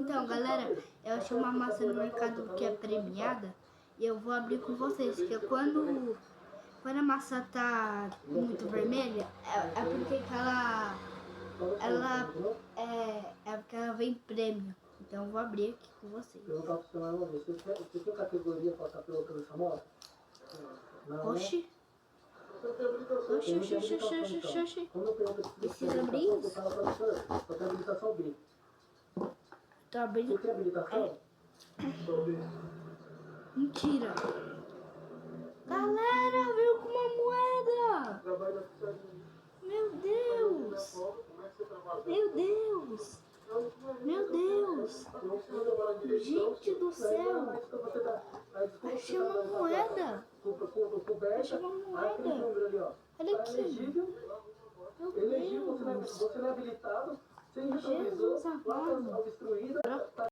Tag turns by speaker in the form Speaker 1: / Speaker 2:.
Speaker 1: Então, galera, eu achei uma maçã no mercado que é premiada e eu vou abrir com vocês, porque quando a maçã tá muito vermelha, é porque que é porque ela vem prêmio. Então eu vou abrir aqui com vocês.
Speaker 2: Você tem categoria para estar pilotando essa moto?
Speaker 1: Oxi. Oxi. Precisa abrir isso?
Speaker 2: Só tem habilitação B.
Speaker 1: Tô abrindo.
Speaker 2: Você tem habilitação?
Speaker 1: Mentira. Galera, veio com uma moeda. Meu Deus. Meu Deus. Meu Deus. Gente do céu. Achei uma moeda. Achei uma moeda. Olha aqui. Meu Deus.
Speaker 2: Você não é habilitado, sem
Speaker 1: Jesus amado.